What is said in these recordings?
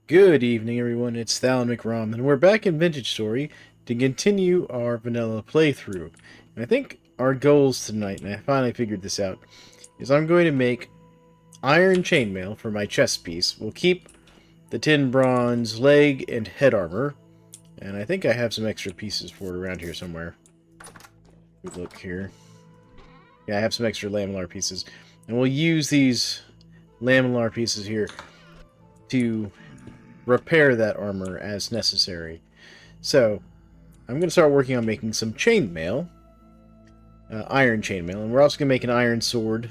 Good evening, everyone. It's Thal McRom, and we're back in Vintage Story to continue our vanilla playthrough. And I think our goals tonight, and I finally figured this out, is I'm going to make iron chainmail for my chest piece. We'll keep the tin bronze leg and head armor, and I think I have some extra pieces for it around here somewhere. Good look here. Yeah, I have some extra lamellar pieces, and we'll use these lamellar pieces here to repair that armor as necessary. So, I'm going to start working on making some chainmail, iron chainmail, and we're also going to make an iron sword,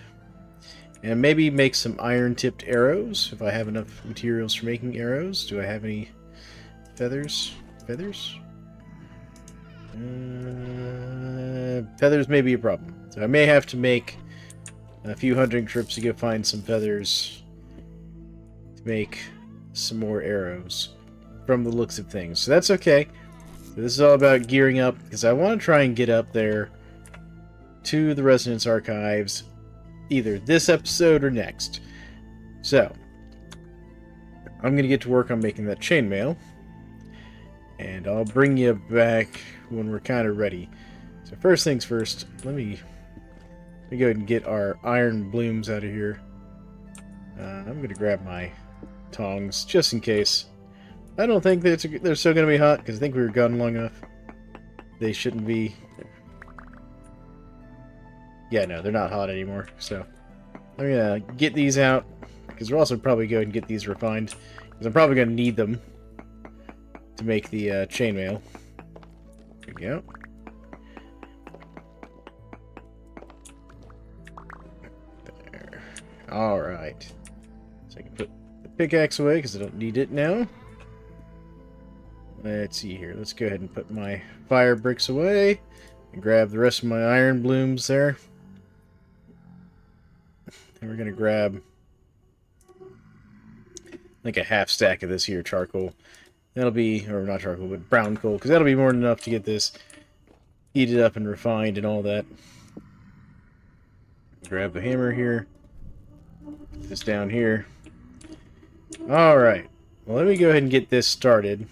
and maybe make some iron-tipped arrows, if I have enough materials for making arrows. Do I have any feathers? Feathers? Feathers may be a problem. So I may have to make a few hunting trips to go find some feathers to make some more arrows from the looks of things. So that's okay. So this is all about gearing up, because I want to try and get up there to the Resonance Archives either this episode or next. So, I'm going to get to work on making that chainmail, and I'll bring you back when we're kind of ready. So first things first, let me go ahead and get our iron blooms out of here. I'm going to grab my tongs, just in case. I don't think they're still going to be hot, because I think we were gone long enough. They shouldn't be. Yeah, no, they're not hot anymore, so I'm going to get these out, because we're also probably going to get these refined, because I'm probably going to need them to make the chainmail. There we go. There. Alright. So I can put the pickaxe away, because I don't need it now. Let's see here. Let's go ahead and put my fire bricks away, and grab the rest of my iron blooms there. And we're going to grab like a half stack of this here charcoal. That'll be, or not charcoal, but brown coal, because that'll be more than enough to get this heated up and refined and all that. Grab the hammer here. Put this down here. Alright. Well, let me go ahead and get this started.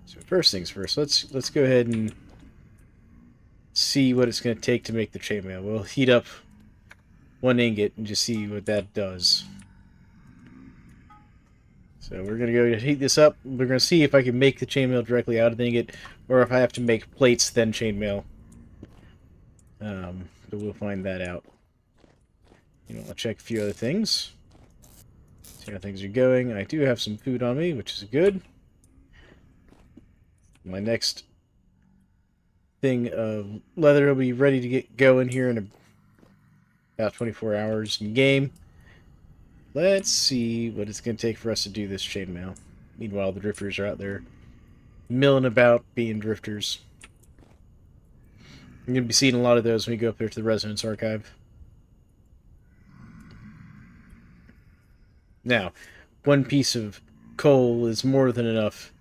So first things first, let's go ahead and see what it's going to take to make the chainmail. We'll heat up one ingot and just see what that does. So we're going to go heat this up. We're going to see if I can make the chainmail directly out of the ingot, or if I have to make plates, then chainmail. But we'll find that out. I'll check a few other things. See how things are going. I do have some food on me, which is good. My next thing of leather will be ready to get going here in about 24 hours in game. Let's see what it's going to take for us to do this chainmail. Meanwhile, the drifters are out there milling about, being drifters. I'm going to be seeing a lot of those when we go up there to the Resonance Archive. Now, one piece of coal is more than enough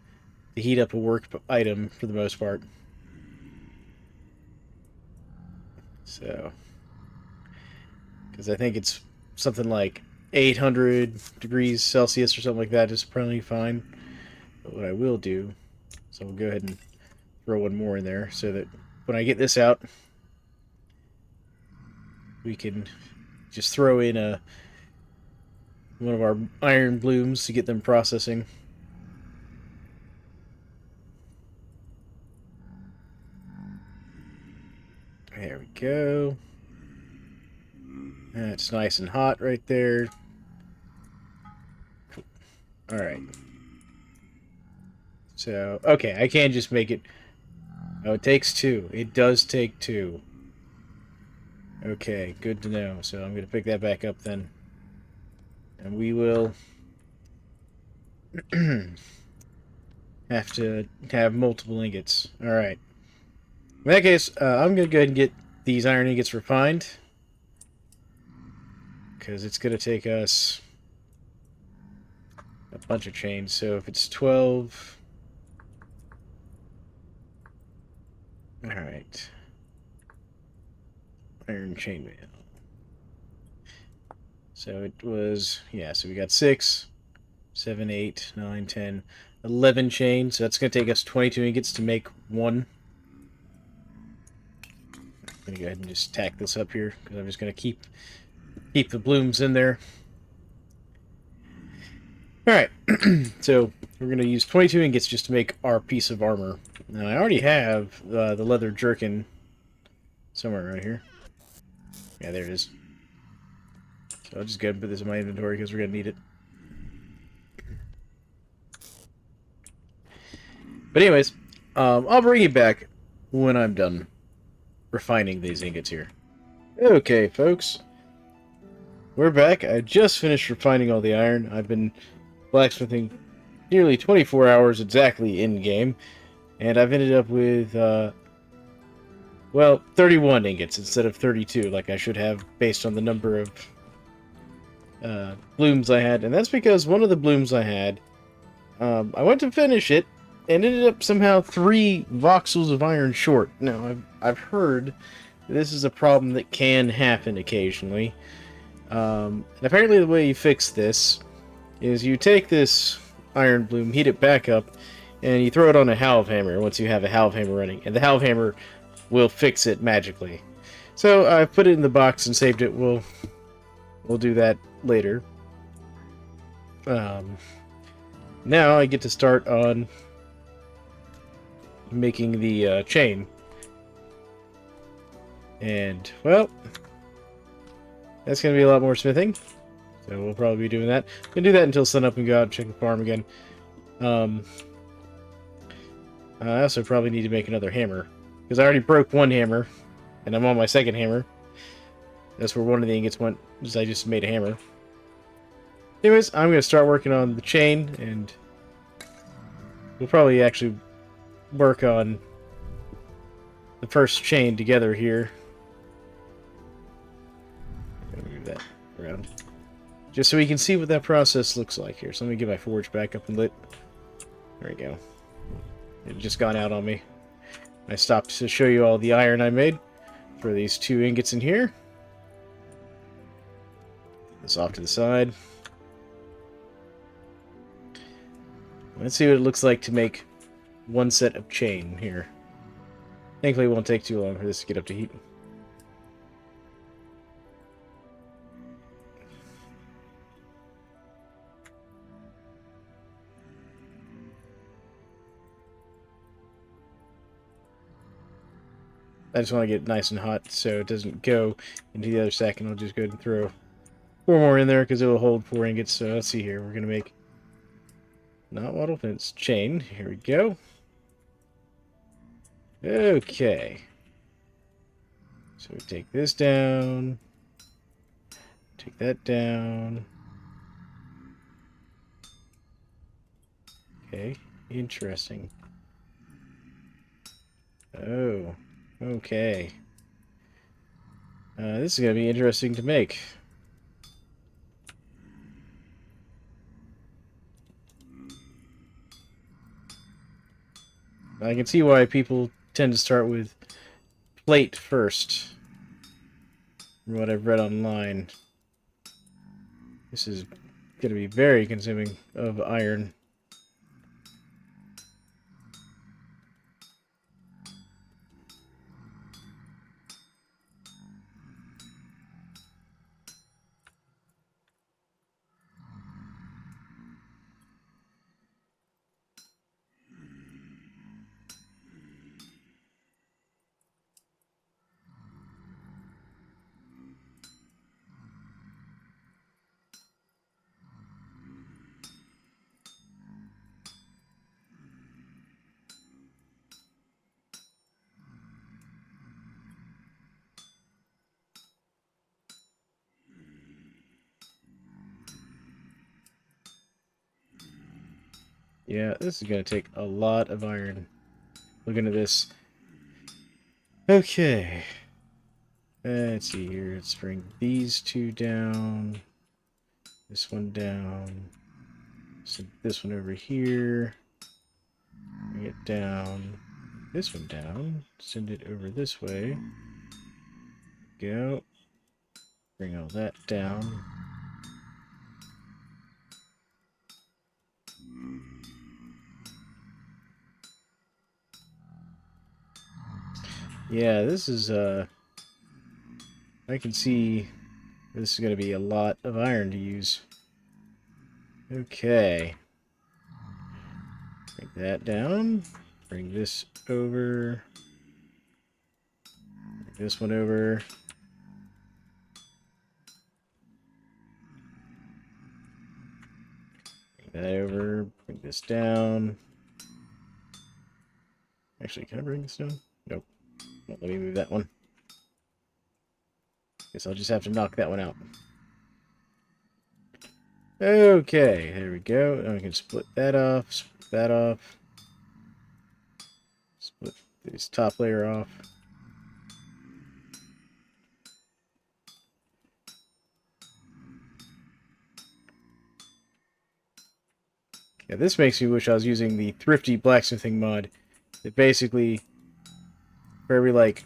to heat up a work item for the most part. So, because I think it's something like 800 degrees Celsius or something like that is probably fine. But what I will do is I'll go ahead and throw one more in there so that when I get this out, we can just throw in one of our iron blooms to get them processing. There we go. That's nice and hot right there. Alright. So, okay, I can't just make it. Oh, it takes two. It does take two. Okay, good to know. So I'm going to pick that back up then. And we will have to have multiple ingots. Alright. In that case, I'm going to go ahead and get these iron ingots refined, because it's going to take us a bunch of chains. So if it's 12... Alright. Iron chainmail. So it was... Yeah, so we got 6. 7, 8, 9, 10, 11 chain. So that's going to take us 22 ingots to make one. I'm going to go ahead and just tack this up here because I'm just going to keep the blooms in there. Alright, so we're going to use 22 ingots just to make our piece of armor. Now, I already have the leather jerkin somewhere right here. Yeah, there it is. So I'll just go ahead and put this in my inventory because we're going to need it. But anyways, I'll bring you back when I'm done refining these ingots here. Okay, folks. We're back. I just finished refining all the iron. I've been blacksmithing nearly 24 hours exactly in-game. And I've ended up with, well, 31 ingots instead of 32, like I should have, based on the number of blooms I had. And that's because one of the blooms I had, I went to finish it, and ended up somehow 3 voxels of iron short. Now, I've heard this is a problem that can happen occasionally. And apparently the way you fix this is you take this iron bloom, heat it back up, and you throw it on a halve hammer once you have a halve hammer running, and the halve hammer will fix it magically. So I've put it in the box and saved it. We'll do that later. Now I get to start on making the chain. And, well, that's going to be a lot more smithing. So we'll probably be doing that. We'll do that until sunup and go out and check the farm again. I also probably need to make another hammer. Because I already broke one hammer. And I'm on my second hammer. That's where one of the ingots went. Because I just made a hammer. Anyways, I'm going to start working on the chain. And we'll probably actually work on the first chain together here. Move that around. Just so we can see what that process looks like here. So let me get my forge back up and lit. There we go. It just gone out on me. I stopped to show you all the iron I made. Throw these 2 ingots in here. This off to the side. Let's see what it looks like to make one set of chain here. Thankfully it won't take too long for this to get up to heat. I just want to get it nice and hot so it doesn't go into the other stack, and I'll just go ahead and throw 4 more in there because it will hold 4 ingots. So let's see here. We're going to make not wattle fence, chain. Here we go. Okay. So we take this down. Take that down. Okay. Interesting. Oh. Okay. This is going to be interesting to make. I can see why people tend to start with plate first. From what I've read online. This is going to be very consuming of iron. Yeah, this is going to take a lot of iron. Looking at this. Okay. Let's see here. Let's bring these 2 down. This one down. Send this one over here. Bring it down. This one down. Send it over this way. Go. Bring all that down. Yeah, this is, I can see this is going to be a lot of iron to use. Okay. Bring that down. Bring this over. Bring this one over. Bring that over. Bring this down. Actually, can I bring this down? Nope. Won't let me move that one. Guess I'll just have to knock that one out. Okay, there we go. Now we can split that off. Split that off. Split this top layer off. Yeah, this makes me wish I was using the thrifty blacksmithing mod. It basically, for every like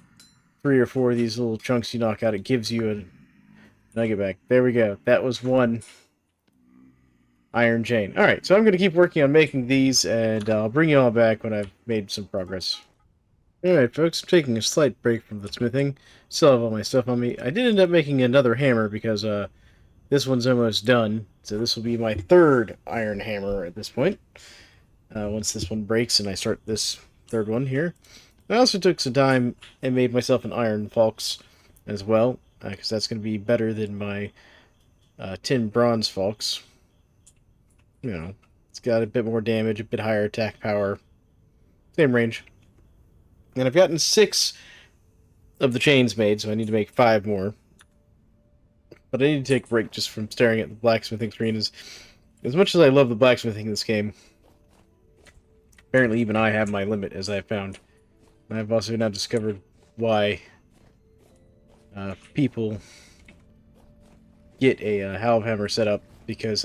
3 or 4 of these little chunks you knock out, it gives you a nugget back. There we go. That was one iron chain. Alright, so I'm going to keep working on making these, and I'll bring you all back when I've made some progress. Alright, folks, I'm taking a slight break from the smithing. Still have all my stuff on me. I did end up making another hammer because this one's almost done. So this will be my 3rd iron hammer at this point. Once this one breaks and I start this 3rd one here. I also took some time and made myself an iron falx as well, because that's going to be better than my tin bronze falx. You know, it's got a bit more damage, a bit higher attack power, same range. And I've gotten 6 of the chains made, so I need to make 5 more. But I need to take a break just from staring at the blacksmithing screen. As much as I love the blacksmithing in this game, apparently even I have my limit, as I've found. And I've also now discovered why people get a halve hammer set up, because,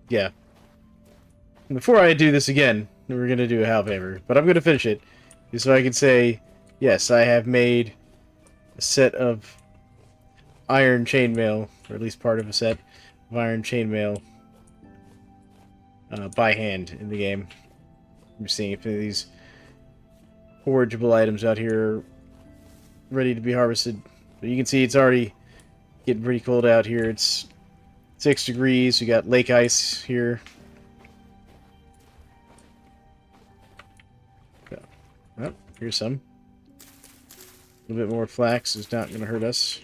yeah. Before I do this again, we're going to do a halve hammer, but I'm going to finish it, just so I can say, yes, I have made a set of iron chainmail, or at least part of a set of iron chainmail by hand in the game. I'm seeing if any of these forageable items out here are ready to be harvested. But you can see it's already getting pretty cold out here. It's 6 degrees. We got lake ice here. Well, here's some. A little bit more flax is not going to hurt us.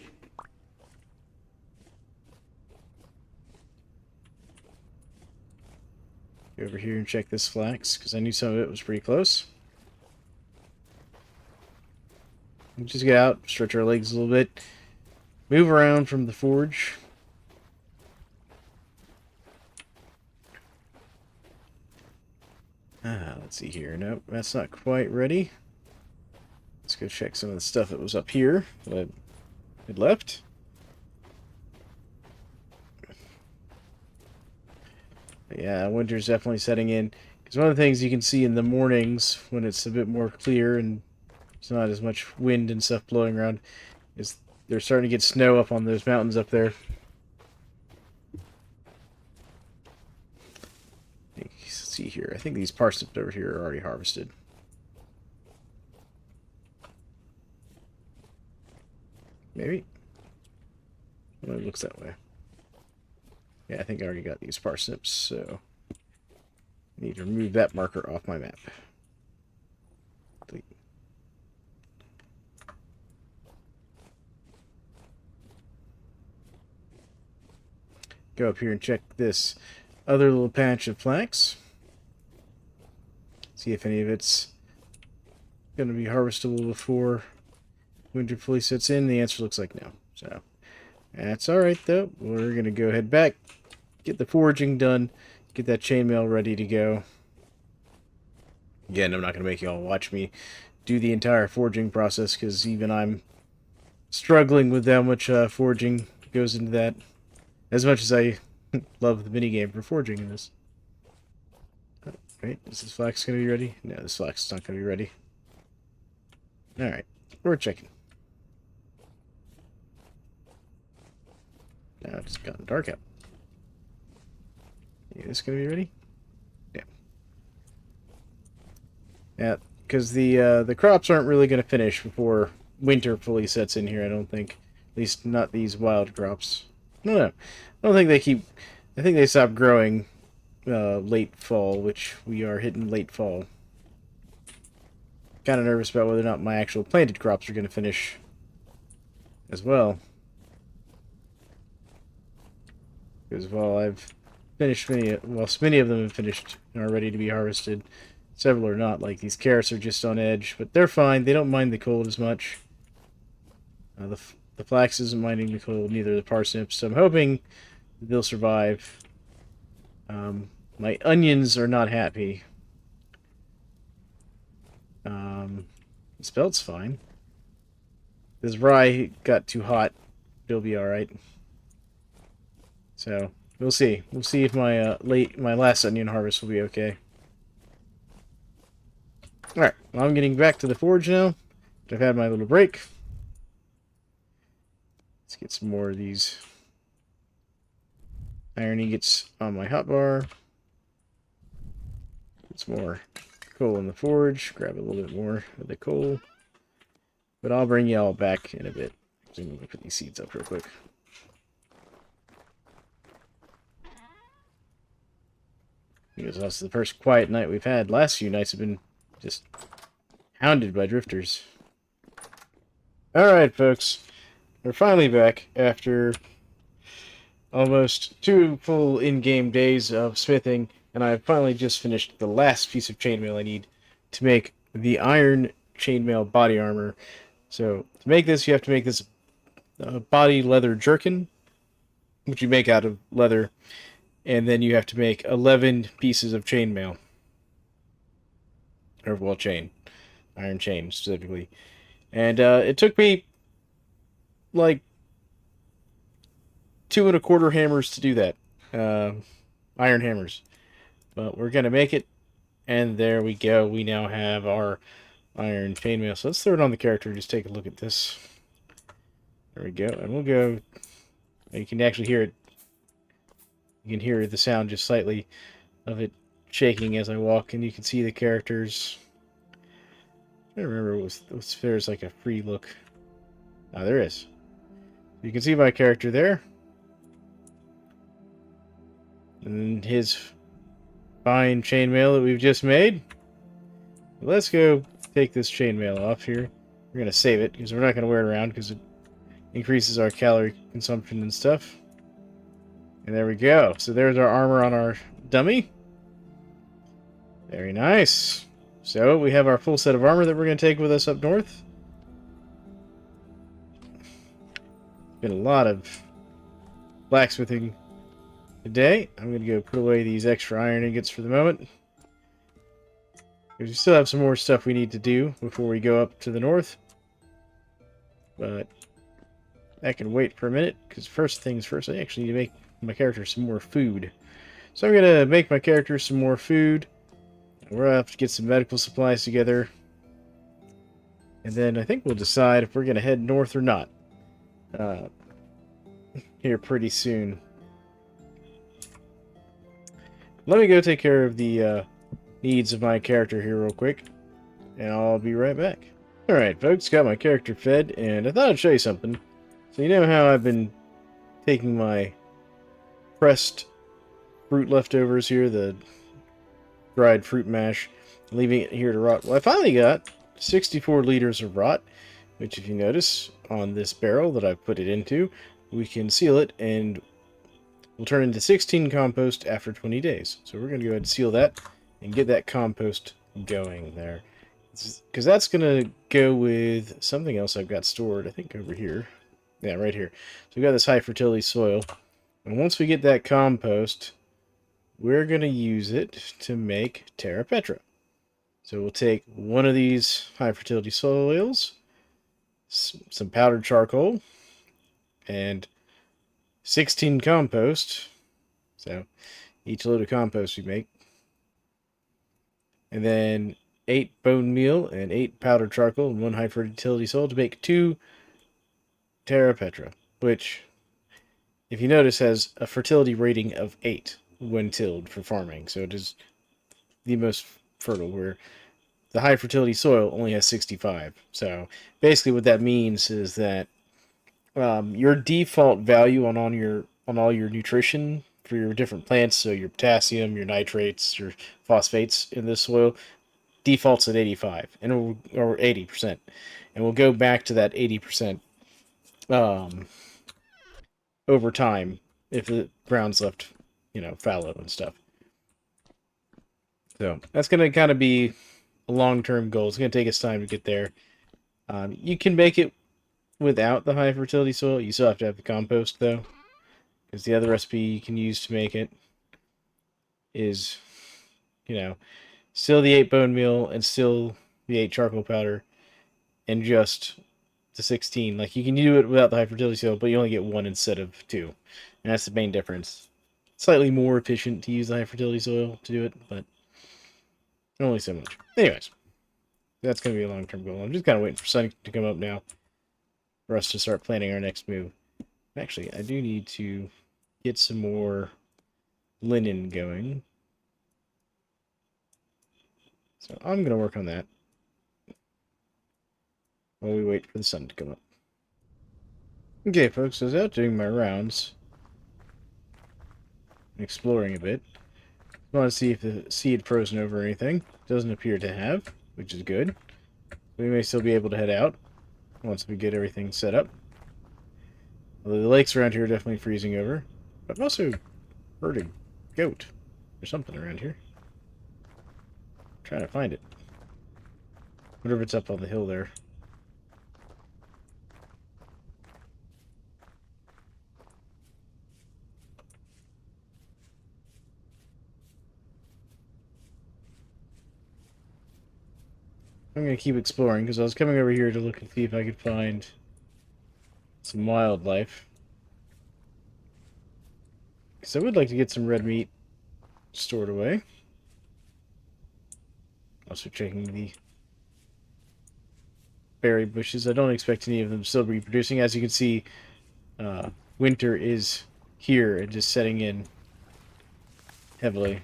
Go over here and check this flax, because I knew some of it was pretty close. We'll just get out, stretch our legs a little bit, move around from the forge. Let's see here. Nope, that's not quite ready. Let's go check some of the stuff that was up here that I had left. Yeah, winter's definitely setting in. Because one of the things you can see in the mornings, when it's a bit more clear and there's not as much wind and stuff blowing around, is they're starting to get snow up on those mountains up there. Let's see here. I think these parsnips over here are already harvested. Maybe? Well, it looks that way. Yeah, I think I already got these parsnips, so I need to remove that marker off my map. Delete. Go up here and check this other little patch of flax. See if any of it's going to be harvestable before winter fully sets in. The answer looks like no. So that's alright, though. We're going to go head back, get the foraging done, get that chainmail ready to go. Again, I'm not going to make you all watch me do the entire foraging process, because even I'm struggling with how much foraging goes into that. As much as I love the minigame for foraging in this. Right, is this flax going to be ready? No, this flax is not going to be ready. Alright, we're checking. Now it's gotten dark out. Is this going to be ready? Yeah, because the crops aren't really going to finish before winter fully sets in here, I don't think. At least not these wild crops. No. I don't think they keep... I think they stop growing late fall, which we are hitting late fall. Kind of nervous about whether or not my actual planted crops are going to finish as well. Because while I've finished many of them have finished and are ready to be harvested, several are not. Like these carrots are just on edge, but they're fine. They don't mind the cold as much. The flax isn't minding the cold, neither the parsnips. So I'm hoping they'll survive. My onions are not happy. The spelt's fine. This rye got too hot. It'll be all right. So we'll see. We'll see if my last onion harvest will be okay. All right. Well, I'm getting back to the forge now. I've had my little break. Let's get some more of these iron ingots on my hotbar. Get some more coal in the forge. Grab a little bit more of the coal. But I'll bring y'all back in a bit. So I'm going to put these seeds up real quick. Because that's the first quiet night we've had. Last few nights have been just hounded by drifters. Alright, folks. We're finally back after almost 2 full in-game days of smithing, and I've finally just finished the last piece of chainmail I need to make the iron chainmail body armor. So, to make this, you have to make this body leather jerkin, which you make out of leather, and then you have to make 11 pieces of chainmail. Or, well, chain. Iron chain, specifically. And it took me, like, 2 1/4 hammers to do that. Iron hammers. But we're going to make it, and there we go. We now have our iron chainmail. So let's throw it on the character. Just take a look at this. There we go. And we'll go... You can actually hear it. You can hear the sound just slightly of it shaking as I walk, and you can see the characters. I don't remember if there's like a free look. Ah, there is. You can see my character there. And his fine chainmail that we've just made. Let's go take this chainmail off here. We're going to save it, because we're not going to wear it around, because it increases our calorie consumption and stuff. And there we go. So there's our armor on our dummy. Very nice. So we have our full set of armor that we're going to take with us up north. Been a lot of blacksmithing today. I'm going to go put away these extra iron ingots for the moment. We still have some more stuff we need to do before we go up to the north. But that can wait for a minute, because first things first, I actually need to make my character some more food. So I'm going to make my character some more food. We're going to have to get some medical supplies together. And then I think we'll decide if we're going to head north or not. Here pretty soon. Let me go take care of the needs of my character here real quick. And I'll be right back. Alright, folks, got my character fed, and I thought I'd show you something. So you know how I've been taking my pressed fruit leftovers here, the dried fruit mash, leaving it here to rot. Well, I finally got 64 liters of rot, which if you notice on this barrel that I've put it into, we can seal it and we'll turn into 16 compost after 20 days. So we're going to go ahead and seal that and get that compost going there. Because that's going to go with something else I've got stored, I think over here. Yeah, right here. So we've got this high fertility soil. And once we get that compost, we're going to use it to make terra petra. So we'll take one of these high fertility soils, some powdered charcoal, and 16 compost. So each load of compost we make. And then 8 bone meal and 8 powdered charcoal and 1 high fertility soil to make 2 terra petra, which, if you notice, has a fertility rating of 8 when tilled for farming. So it is the most fertile, where the high fertility soil only has 65. So basically, what that means is that your default value on all your nutrition for your different plants, so your potassium, your nitrates, your phosphates in this soil, defaults at 85 or 80%, and we'll go back to that 80% um, over time if the ground's left, fallow and stuff. So that's going to kind of be a long-term goal. It's going to take us time to get there. You can make it without the high fertility soil. You still have to have the compost though, because the other recipe you can use to make it is, you know, still the 8 bone meal and still the 8 charcoal powder and just the 16. Like you can do it without the high fertility soil, but you only get 1 instead of 2, and that's the main difference. Slightly more efficient to use the high fertility soil to do it, but only so much. Anyways, that's going to be a long-term goal. I'm just kind of waiting for sun to come up now for us to start planning our next move. Actually, I do need to get some more linen going. So I'm going to work on that while we wait for the sun to come up. Okay, folks, I was out doing my rounds, exploring a bit. I want to see if the sea had frozen over or anything. Doesn't appear to have, which is good. We may still be able to head out once we get everything set up. Although the lakes around here are definitely freezing over. But I've also heard a goat or something around here. I'm trying to find it. Wonder if it's up on the hill there. I'm going to keep exploring because I was coming over here to look and see if I could find some wildlife. Because I would like to get some red meat stored away. Also checking the berry bushes. I don't expect any of them still reproducing. As you can see, winter is here and just setting in heavily.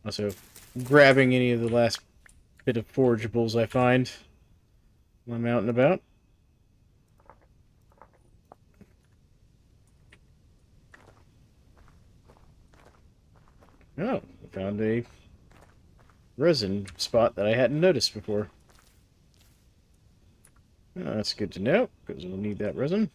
Also, grabbing any of the last bit of forageables I find when I'm out and about. Oh, I found a resin spot that I hadn't noticed before. Oh, that's good to know, because we'll need that resin.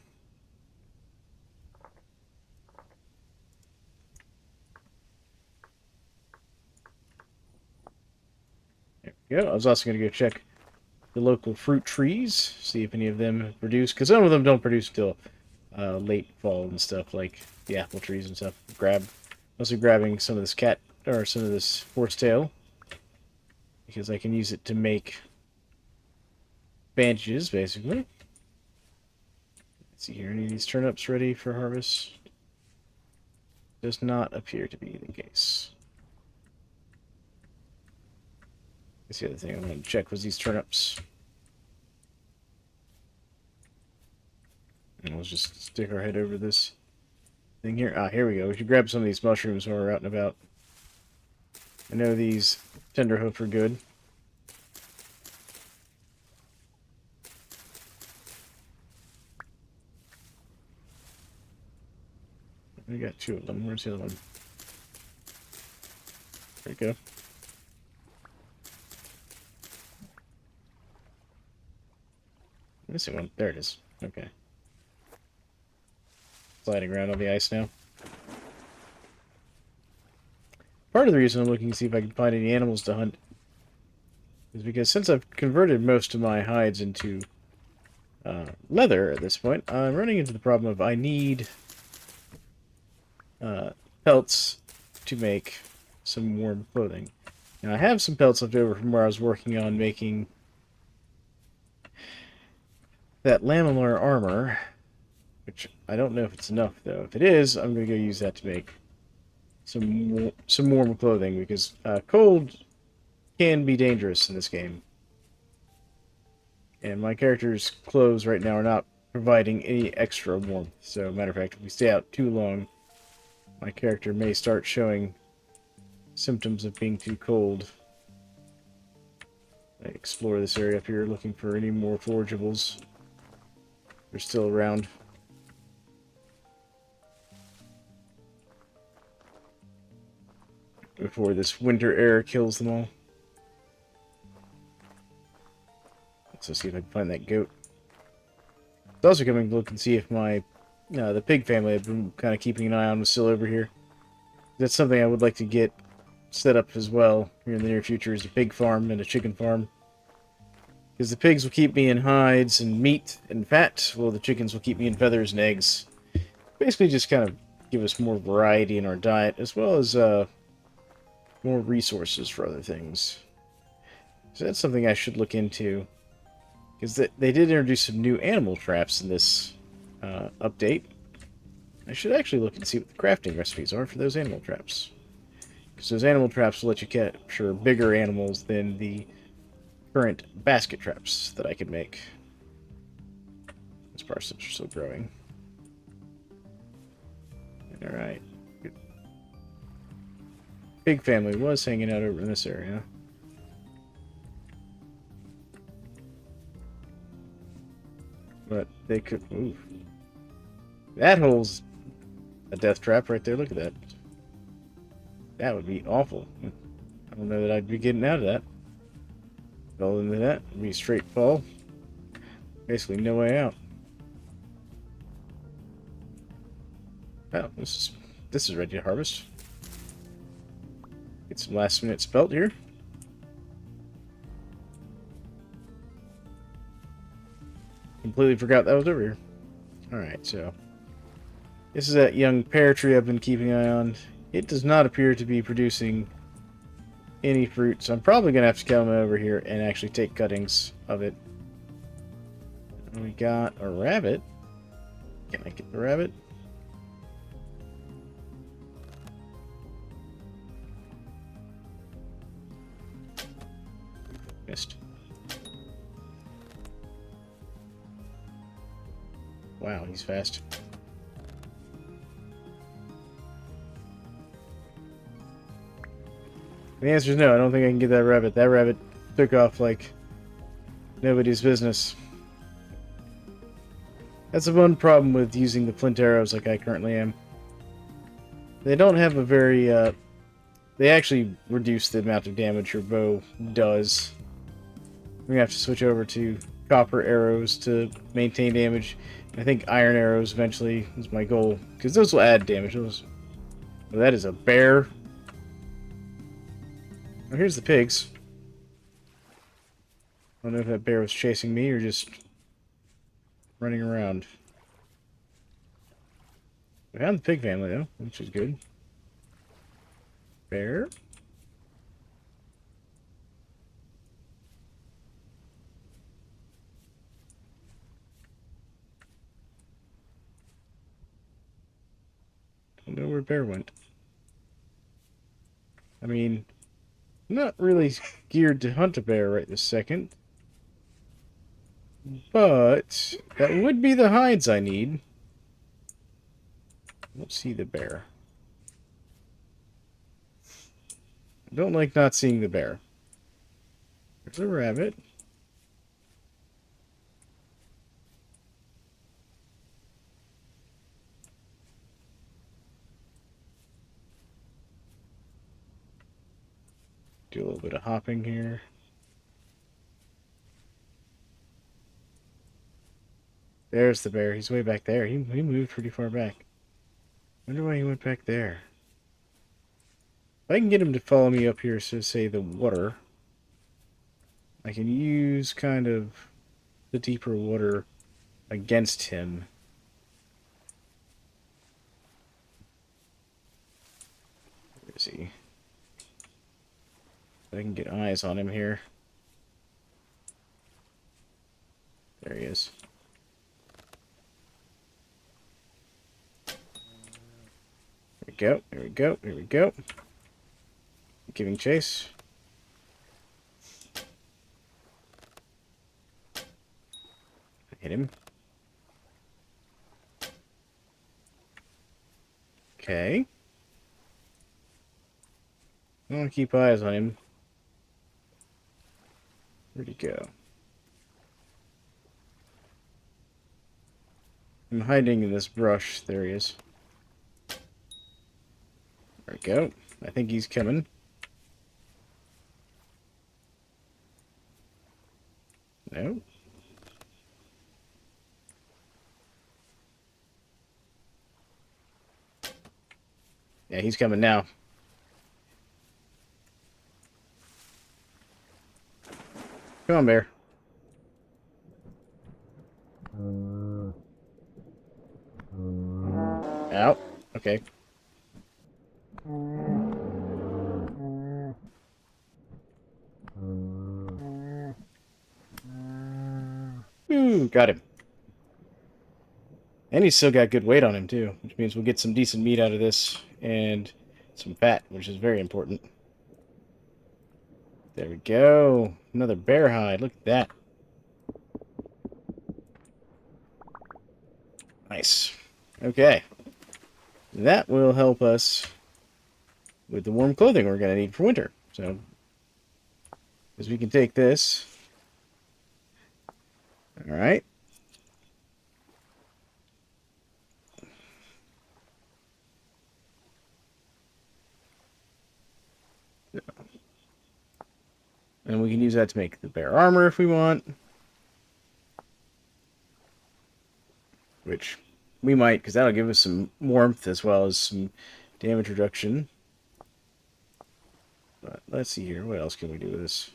There we go. I was also going to go check the local fruit trees, see if any of them produce, because some of them don't produce till late fall and stuff, like the apple trees and stuff. Also grabbing some of this some of this horsetail, because I can use it to make bandages, basically. Let's see here, any of these turnips ready for harvest? Does not appear to be the case. That's the other thing I wanted to check was these turnips. And let's just stick our head over this thing here. Ah, here we go. We should grab some of these mushrooms while we're out and about. I know these tenderhoof are good. We got 2 of them. Where's the other one? There we go. Missing one. There it is. Okay. Sliding around on the ice now. Part of the reason I'm looking to see if I can find any animals to hunt is because since I've converted most of my hides into leather at this point, I'm running into the problem of I need pelts to make some warm clothing. Now I have some pelts left over from where I was working on making that lamellar armor, which I don't know if it's enough though. If it is, I'm going to go use that to make some warm clothing, because cold can be dangerous in this game. And my character's clothes right now are not providing any extra warmth. So, matter of fact, if we stay out too long, my character may start showing symptoms of being too cold. I explore this area up here looking for any more forageables. They're still around. Before this winter air kills them all. Let's see if I can find that goat. It's also coming to look and see if my the pig family I've been kind of keeping an eye on was still over here. That's something I would like to get set up as well here in the near future, is a pig farm and a chicken farm. Because the pigs will keep me in hides and meat and fat, while the chickens will keep me in feathers and eggs. Basically just kind of give us more variety in our diet, as well as more resources for other things. So that's something I should look into. Because they did introduce some new animal traps in this update. I should actually look and see what the crafting recipes are for those animal traps. Because those animal traps will let you capture bigger animals than the current basket traps that I can make. Those parsnips are still growing. Alright. Pig family was hanging out over in this area. But they could... Ooh. That hole's a death trap right there. Look at that. That would be awful. I don't know that I'd be getting out of that. Fell into that. It'd be a straight fall. Basically no way out. Oh, this is ready to harvest. Get some last minute spelt here. Completely forgot that was over here. Alright, so this is that young pear tree I've been keeping an eye on. It does not appear to be producing any fruit, so I'm probably going to have to come over here and actually take cuttings of it. And we got a rabbit. Can I get the rabbit? Missed. Wow, he's fast. The answer is no, I don't think I can get that rabbit. That rabbit took off like nobody's business. That's the one problem with using the flint arrows like I currently am. They don't have a very, they actually reduce the amount of damage your bow does. We're gonna have to switch over to copper arrows to maintain damage. I think iron arrows eventually is my goal, because those will add damage. Those... Oh, that is a bear. Oh, here's the pigs. I don't know if that bear was chasing me or just running around. We found the pig family, though, which is good. Bear. Don't know where bear went. I mean, I'm not really geared to hunt a bear right this second. But that would be the hides I need. I don't see the bear. I don't like not seeing the bear. There's a rabbit. Do a little bit of hopping here. There's the bear. He's way back there. He moved pretty far back. Wonder why he went back there. If I can get him to follow me up here, so say the water, I can use kind of the deeper water against him. Where is he? I can get eyes on him here. There he is. There we go. There we go. There we go. Giving chase. Hit him. Okay. I want to keep eyes on him. Where'd he go? I'm hiding in this brush. There he is. There we go. I think he's coming. No. Yeah, he's coming now. Come on, bear. Out. Okay. Ooh, got him. And he's still got good weight on him, too, which means we'll get some decent meat out of this and some fat, which is very important. There we go. Another bear hide. Look at that. Nice. Okay. That will help us with the warm clothing we're going to need for winter. So, because we can take this. All right. And we can use that to make the bear armor if we want. Which we might, because that'll give us some warmth as well as some damage reduction. But let's see here. What else can we do with this?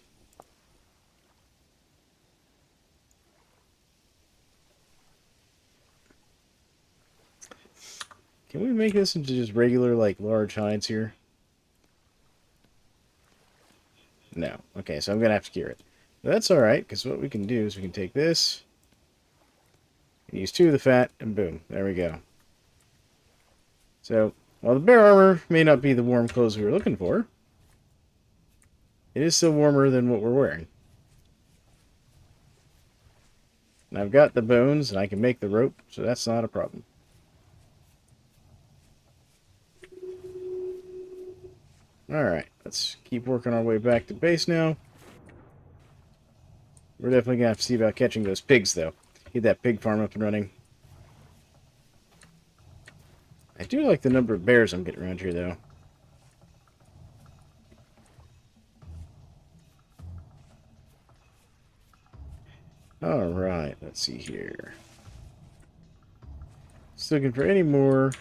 Can we make this into just regular, like, large hides here? No. Okay, so I'm going to have to cure it. But that's alright, because what we can do is we can take this, use 2 of the fat, and boom. There we go. So, while the bear armor may not be the warm clothes we were looking for, it is still warmer than what we're wearing. And I've got the bones, and I can make the rope, so that's not a problem. Alright, let's keep working our way back to base now. We're definitely going to have to see about catching those pigs, though. Get that pig farm up and running. I do like the number of bears I'm getting around here, though. Alright, let's see here. Just looking for any more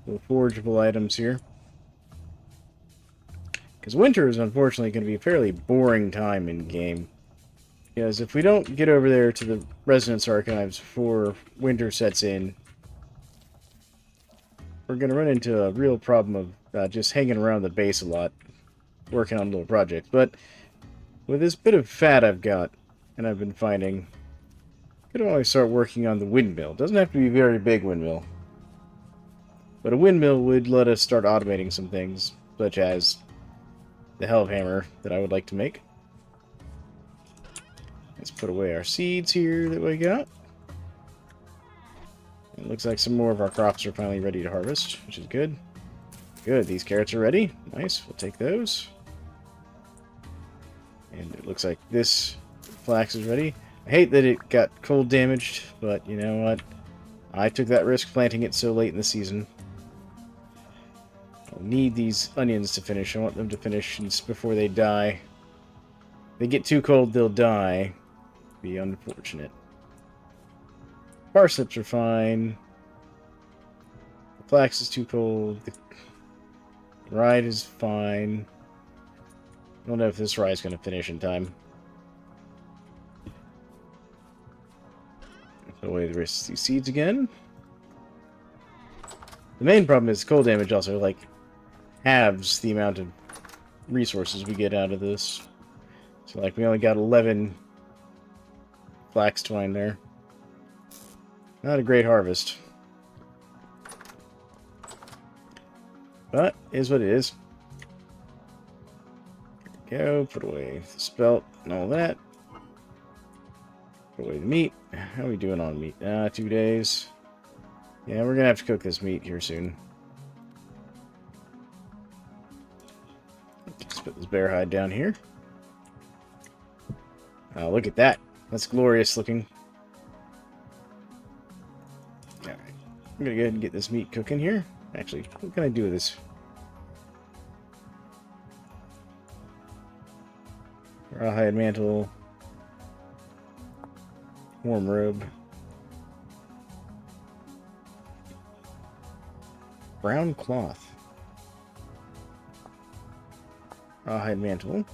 little forageable items here. Because winter is unfortunately going to be a fairly boring time in game. Because if we don't get over there to the Resonance Archives before winter sets in, we're going to run into a real problem of just hanging around the base a lot, working on little projects. But with this bit of fat I've got, and I've been finding, I could always start working on the windmill. It doesn't have to be a very big windmill. But a windmill would let us start automating some things, such as the Hellhammer that I would like to make. Let's put away our seeds here that we got. It looks like some more of our crops are finally ready to harvest, which is good. Good, these carrots are ready. Nice, we'll take those. And it looks like this flax is ready. I hate that it got cold damaged, but you know what? I took that risk planting it so late in the season. I'll need these onions to finish. I want them to finish before they die. If they get too cold, they'll die. Be unfortunate. Parsnips are fine. The flax is too cold. The rye is fine. I don't know if this rye is going to finish in time. Put away the rest of these seeds again. The main problem is cold damage also, like, halves the amount of resources we get out of this. So, like, we only got 11 flax twine there. Not a great harvest. But, is what it is. There we go, put away the spelt and all that. Put away the meat. How are we doing on meat? 2 days. Yeah, we're gonna have to cook this meat here soon. Let's put this bear hide down here. Oh, look at that. That's glorious looking. Alright. I'm gonna go ahead and get this meat cooking here. Actually, what can I do with this? Rawhide mantle. Warm robe. Brown cloth. Rawhide mantle.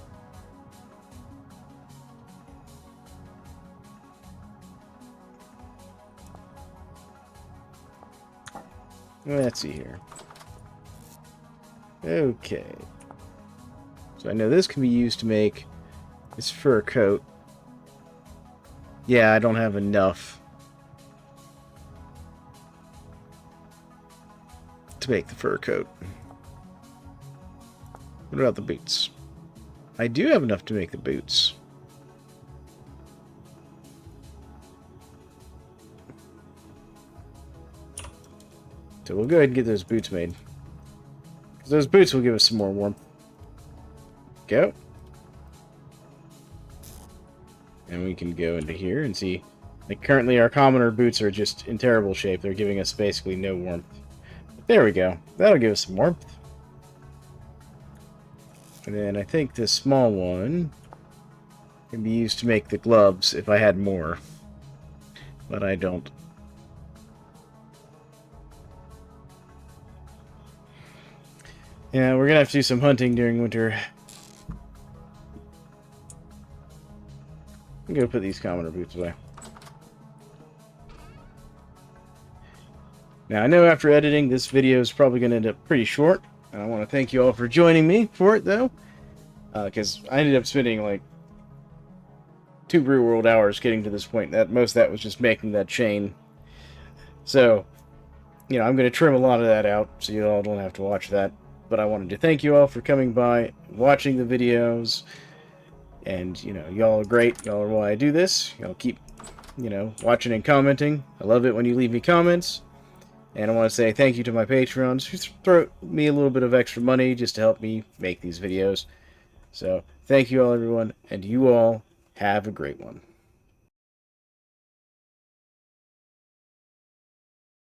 Let's see here. Okay. So I know this can be used to make this fur coat. Yeah, I don't have enough to make the fur coat. What about the boots? I do have enough to make the boots. So we'll go ahead and get those boots made. Because those boots will give us some more warmth. Go. And we can go into here and see. Like currently our commoner boots are just in terrible shape. They're giving us basically no warmth. But there we go. That'll give us some warmth. And then I think this small one can be used to make the gloves if I had more. But I don't. Yeah, we're gonna have to do some hunting during winter. I'm gonna put these commoner boots away. Now, I know after editing, this video is probably going to end up pretty short. And I want to thank you all for joining me for it, though. Because I ended up spending, like, 2 Brew World hours getting to this point. Most of that was just making that chain. So, you know, I'm going to trim a lot of that out, so you all don't have to watch that. But I wanted to thank you all for coming by, watching the videos. And, you know, y'all are great. Y'all are why I do this. Y'all keep, you know, watching and commenting. I love it when you leave me comments. And I want to say thank you to my Patreons who throw me a little bit of extra money just to help me make these videos. So, thank you all, everyone, and you all have a great one.